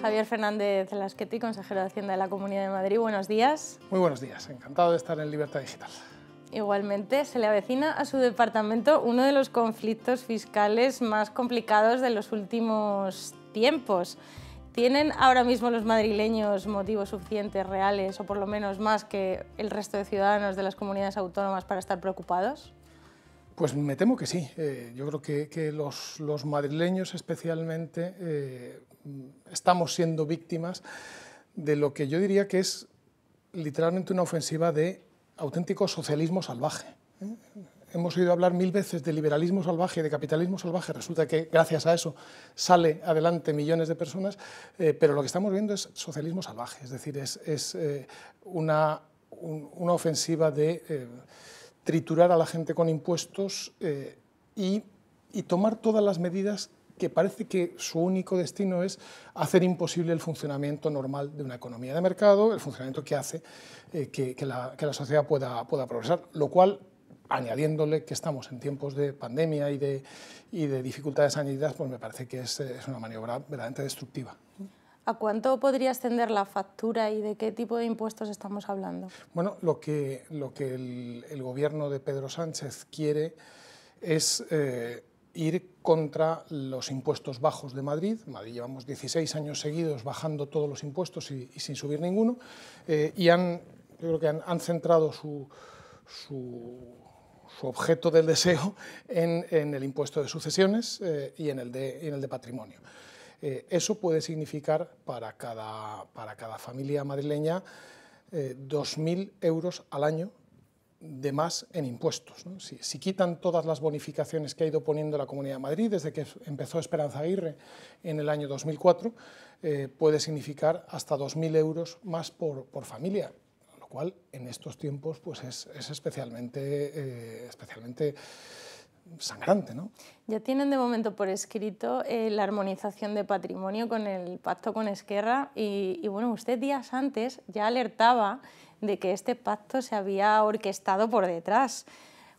Javier Fernández Lasqueti, consejero de Hacienda de la Comunidad de Madrid. Buenos días. Muy buenos días, encantado de estar en Libertad Digital. Igualmente, se le avecina a su departamento uno de los conflictos fiscales más complicados de los últimos tiempos. ¿Tienen ahora mismo los madrileños motivos suficientes, reales, o por lo menos más que el resto de ciudadanos de las comunidades autónomas para estar preocupados? Pues me temo que sí. Yo creo que los madrileños especialmente estamos siendo víctimas de lo que yo diría que es literalmente una ofensiva de auténtico socialismo salvaje. Hemos oído hablar mil veces de liberalismo salvaje y de capitalismo salvaje, resulta que gracias a eso sale adelante millones de personas, pero lo que estamos viendo es socialismo salvaje, es decir, es una ofensiva de triturar a la gente con impuestos y tomar todas las medidas que parece que su único destino es hacer imposible el funcionamiento normal de una economía de mercado, el funcionamiento que hace que la sociedad pueda progresar, lo cual, añadiéndole que estamos en tiempos de pandemia y de dificultades añadidas, pues me parece que es una maniobra verdaderamente destructiva. ¿A cuánto podría ascender la factura y de qué tipo de impuestos estamos hablando? Bueno, lo que el gobierno de Pedro Sánchez quiere es ir contra los impuestos bajos de Madrid. En Madrid llevamos 16 años seguidos bajando todos los impuestos y sin subir ninguno, y yo creo que han centrado su objeto del deseo en el impuesto de sucesiones y en el de patrimonio. Eso puede significar para cada familia madrileña 2.000 euros al año de más en impuestos, ¿no? Si quitan todas las bonificaciones que ha ido poniendo la Comunidad de Madrid desde que empezó Esperanza Aguirre en el año 2004, puede significar hasta 2.000 euros más por familia, lo cual en estos tiempos pues es especialmente sangrante, ¿no? Ya tienen de momento por escrito la armonización de patrimonio con el pacto con Esquerra y bueno, usted días antes ya alertaba de que este pacto se había orquestado por detrás.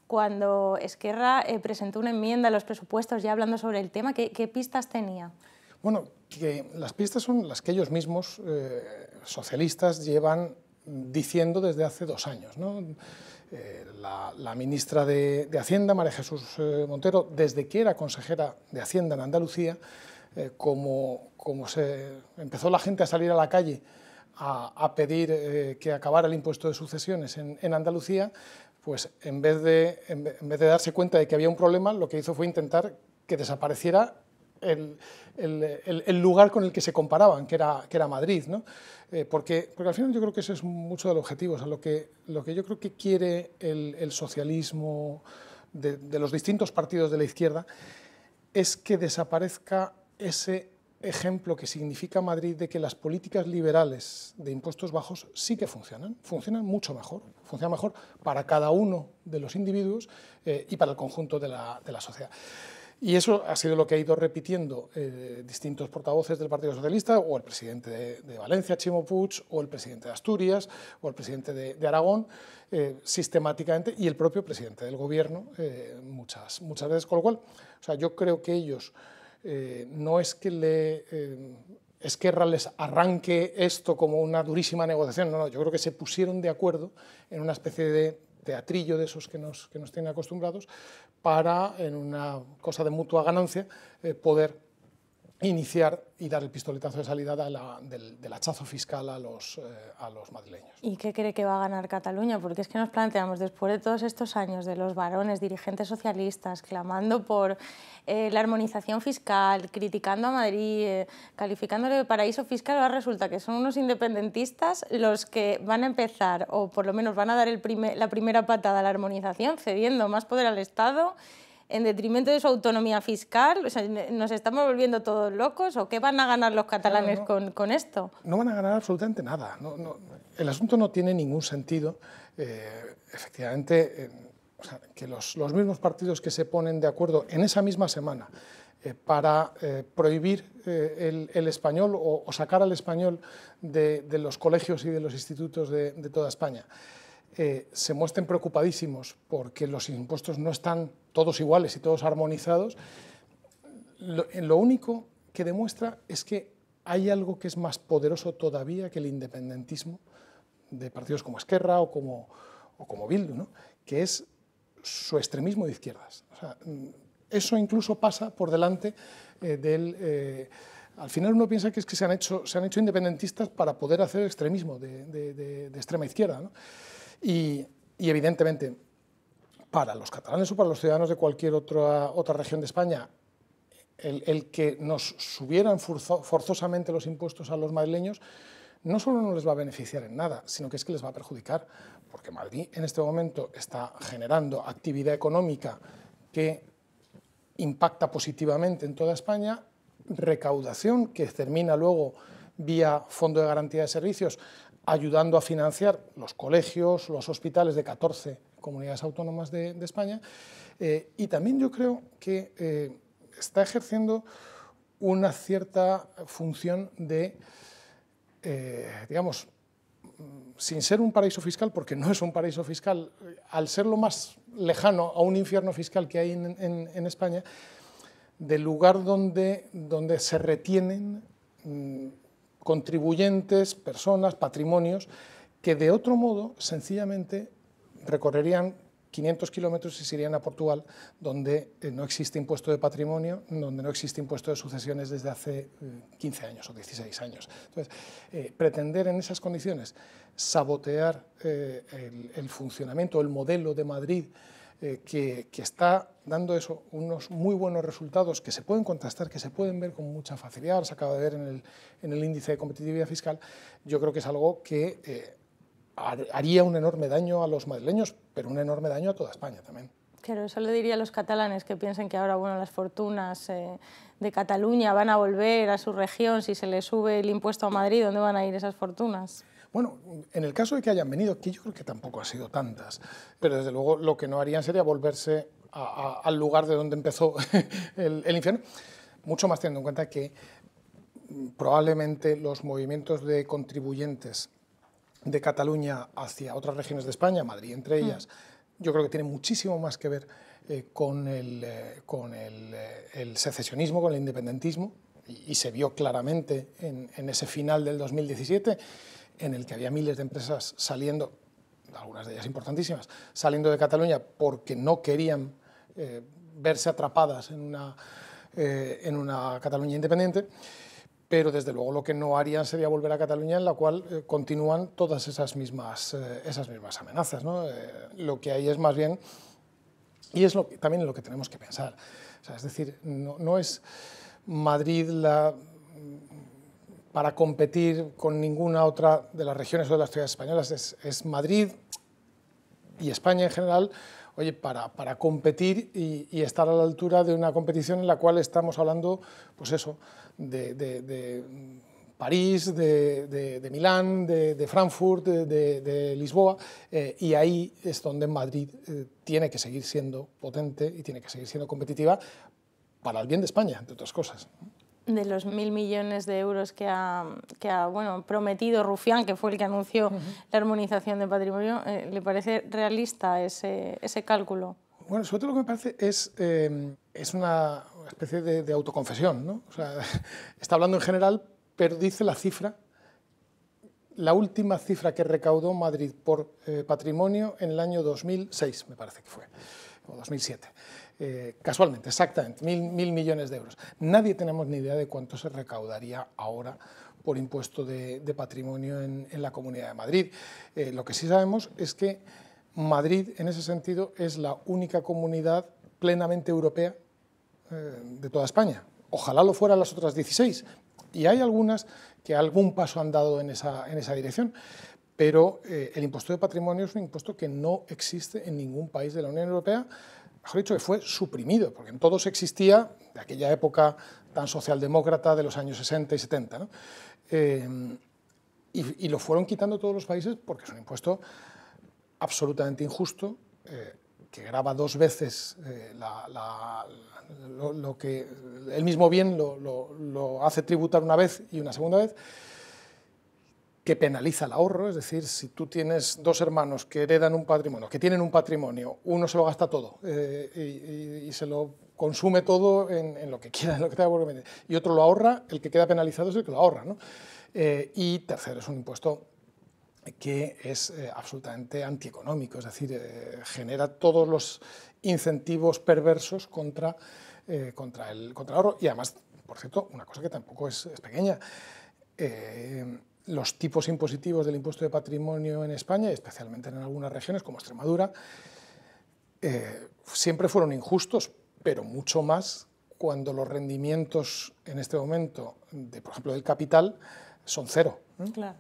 Cuando Esquerra presentó una enmienda a los presupuestos ya hablando sobre el tema, ¿qué pistas tenía? Bueno, que las pistas son las que ellos mismos, socialistas, llevan diciendo desde hace 2 años, ¿no? La ministra de Hacienda, María Jesús Montero, desde que era consejera de Hacienda en Andalucía, como se empezó la gente a salir a la calle a pedir que acabara el impuesto de sucesiones en Andalucía, pues en vez de darse cuenta de que había un problema, lo que hizo fue intentar que desapareciera el lugar con el que se comparaban, que era Madrid, ¿no? Porque al final yo creo que ese es mucho del objetivo, o sea, lo que yo creo que quiere el socialismo de los distintos partidos de la izquierda es que desaparezca ese ejemplo que significa Madrid de que las políticas liberales de impuestos bajos sí que funcionan mucho mejor, funcionan mejor para cada uno de los individuos y para el conjunto de la sociedad. Y eso ha sido lo que ha ido repitiendo distintos portavoces del Partido Socialista, o el presidente de Valencia, Ximo Puig, o el presidente de Asturias, o el presidente de Aragón, sistemáticamente, y el propio presidente del Gobierno muchas veces. Con lo cual, o sea, yo creo que ellos no es que Esquerra les arranque esto como una durísima negociación, no, yo creo que se pusieron de acuerdo en una especie de teatrillo de esos que nos tienen acostumbrados para, en una cosa de mutua ganancia, poder iniciar y dar el pistoletazo de salida del hachazo fiscal a los madrileños. ¿Y qué cree que va a ganar Cataluña? Porque es que nos planteamos, después de todos estos años de los varones, dirigentes socialistas, clamando por la armonización fiscal, criticando a Madrid, calificándole de paraíso fiscal, ahora resulta que son unos independentistas los que van a empezar, o por lo menos van a dar la primera patada a la armonización, cediendo más poder al Estado, en detrimento de su autonomía fiscal. O sea, ¿nos estamos volviendo todos locos o qué van a ganar los catalanes con esto? No van a ganar absolutamente nada. El asunto no tiene ningún sentido. Efectivamente, o sea, que los mismos partidos que se ponen de acuerdo en esa misma semana para prohibir el español o sacar al español de los colegios y de los institutos de toda España, se muestren preocupadísimos porque los impuestos no están todos iguales y todos armonizados, lo único que demuestra es que hay algo que es más poderoso todavía que el independentismo de partidos como Esquerra o como Bildu, ¿no? Que es su extremismo de izquierdas. O sea, eso incluso pasa por delante del... al final uno piensa que es que se han hecho independentistas para poder hacer extremismo de extrema izquierda, ¿no? Y evidentemente, para los catalanes o para los ciudadanos de cualquier otra región de España, el que nos subieran forzosamente los impuestos a los madrileños no solo no les va a beneficiar en nada, sino que es que les va a perjudicar, porque Madrid en este momento está generando actividad económica que impacta positivamente en toda España, recaudación que termina luego vía Fondo de Garantía de Servicios, ayudando a financiar los colegios, los hospitales de 14 comunidades autónomas de España, y también yo creo que está ejerciendo una cierta función de, digamos, sin ser un paraíso fiscal, porque no es un paraíso fiscal, al ser lo más lejano a un infierno fiscal que hay en España, del lugar donde se retienen contribuyentes, personas, patrimonios, que de otro modo, sencillamente, recorrerían 500 kilómetros y se irían a Portugal, donde no existe impuesto de patrimonio, donde no existe impuesto de sucesiones desde hace 15 años o 16 años. Entonces, pretender en esas condiciones sabotear el funcionamiento, el modelo de Madrid, que está dando eso, unos muy buenos resultados que se pueden contrastar, que se pueden ver con mucha facilidad, se acaba de ver en el índice de competitividad fiscal, yo creo que es algo que haría un enorme daño a los madrileños, pero un enorme daño a toda España también. Claro, eso le diría a los catalanes que piensen que ahora, bueno, las fortunas de Cataluña van a volver a su región si se les sube el impuesto a Madrid. ¿Dónde van a ir esas fortunas? Bueno, en el caso de que hayan venido, que yo creo que tampoco han sido tantas, pero desde luego lo que no harían sería volverse al lugar de donde empezó el infierno, mucho más teniendo en cuenta que probablemente los movimientos de contribuyentes de Cataluña hacia otras regiones de España, Madrid entre ellas, yo creo que tiene muchísimo más que ver con el secesionismo, con el independentismo, y se vio claramente en ese final del 2017, en el que había miles de empresas saliendo, algunas de ellas importantísimas, saliendo de Cataluña porque no querían verse atrapadas en una Cataluña independiente, pero desde luego lo que no harían sería volver a Cataluña, en la cual continúan todas esas mismas amenazas, ¿no? Lo que hay es más bien, y es también lo que tenemos que pensar, o sea, es decir, no es Madrid para competir con ninguna otra de las regiones o de las ciudades españolas, es Madrid y España en general, oye, para competir y estar a la altura de una competición en la cual estamos hablando, pues eso, de París, de Milán, de Frankfurt, de Lisboa, y ahí es donde Madrid tiene que seguir siendo potente y tiene que seguir siendo competitiva para el bien de España, entre otras cosas. De los 1.000 millones de euros que ha bueno, prometido Rufián, que fue el que anunció la armonización de patrimonio, ¿le parece realista ese cálculo? Bueno, sobre todo lo que me parece es una especie de autoconfesión, ¿no? O sea, está hablando en general, pero dice la cifra, la última cifra que recaudó Madrid por patrimonio en el año 2006, me parece que fue, o 2007. Casualmente, exactamente, 1.000 millones de euros. Nadie tenemos ni idea de cuánto se recaudaría ahora por impuesto de patrimonio en la Comunidad de Madrid. Lo que sí sabemos es que Madrid, en ese sentido, es la única comunidad plenamente europea de toda España. Ojalá lo fueran las otras 16, y hay algunas que algún paso han dado en esa dirección, pero el impuesto de patrimonio es un impuesto que no existe en ningún país de la Unión Europea, mejor dicho, que fue suprimido, porque en todos existía, de aquella época tan socialdemócrata de los años 60 y 70, ¿no? Y lo fueron quitando todos los países porque es un impuesto absolutamente injusto, que grava dos veces lo que el mismo bien lo hace tributar una vez y una segunda vez, que penaliza el ahorro, es decir, si tú tienes dos hermanos que heredan un patrimonio, que tienen un patrimonio, uno se lo gasta todo y se lo consume todo en lo que quiera, en lo que tenga por conveniente. Y otro lo ahorra, el que queda penalizado es el que lo ahorra, ¿no? Y tercero, es un impuesto que es absolutamente antieconómico, es decir, genera todos los incentivos perversos contra el ahorro. Y además, por cierto, una cosa que tampoco es pequeña, los tipos impositivos del impuesto de patrimonio en España, y especialmente en algunas regiones como Extremadura, siempre fueron injustos, pero mucho más cuando los rendimientos en este momento, por ejemplo, del capital, son cero, ¿no? Claro.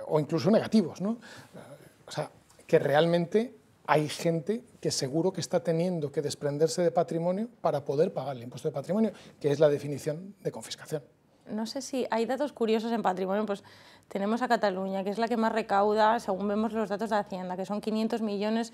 O incluso negativos, ¿no? O sea, que realmente hay gente que seguro que está teniendo que desprenderse de patrimonio para poder pagar el impuesto de patrimonio, que es la definición de confiscación. No sé si hay datos curiosos en patrimonio, pues tenemos a Cataluña, que es la que más recauda, según vemos los datos de Hacienda, que son 500 millones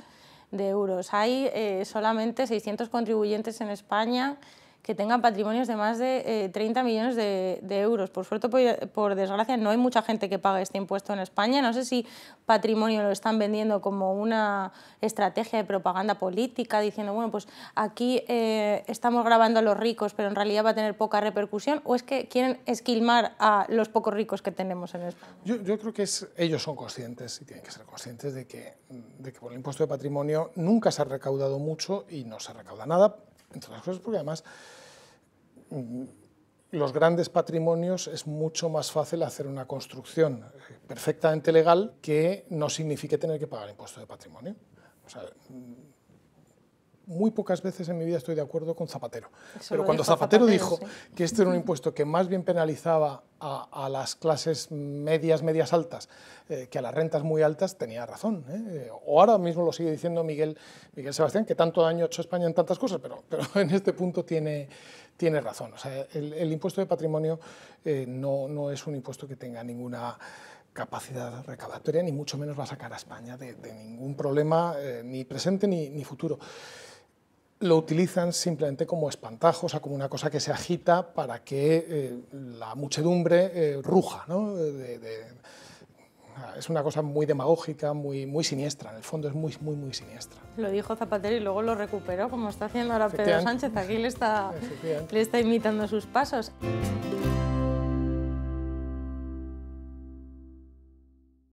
de euros. Hay solamente 600 contribuyentes en España que tengan patrimonios de más de 30 millones de euros. Por suerte, por desgracia, no hay mucha gente que pague este impuesto en España. No sé si patrimonio lo están vendiendo como una estrategia de propaganda política, diciendo, bueno, pues aquí estamos grabando a los ricos, pero en realidad va a tener poca repercusión, o es que quieren esquilmar a los pocos ricos que tenemos en España. Yo creo que ellos son conscientes, y tienen que ser conscientes, de que por el impuesto de patrimonio nunca se ha recaudado mucho y no se recauda nada, entre otras cosas porque además los grandes patrimonios es mucho más fácil hacer una construcción perfectamente legal que no signifique tener que pagar impuesto de patrimonio. O sea, muy pocas veces en mi vida estoy de acuerdo con Zapatero. Pero cuando Zapatero dijo sí, que este era un impuesto que más bien penalizaba a las clases medias altas que a las rentas muy altas, tenía razón. O ahora mismo lo sigue diciendo Miguel Sebastián, que tanto daño ha hecho España en tantas cosas, pero en este punto tiene razón. O sea, el impuesto de patrimonio no es un impuesto que tenga ninguna capacidad recaudatoria, ni mucho menos va a sacar a España de ningún problema, ni presente ni futuro. Lo utilizan simplemente como espantajo, o sea, como una cosa que se agita para que la muchedumbre ruja, ¿no? Es una cosa muy demagógica, muy siniestra, en el fondo es muy siniestra. Lo dijo Zapatero y luego lo recuperó, como está haciendo ahora Pedro Sánchez, aquí le está imitando sus pasos.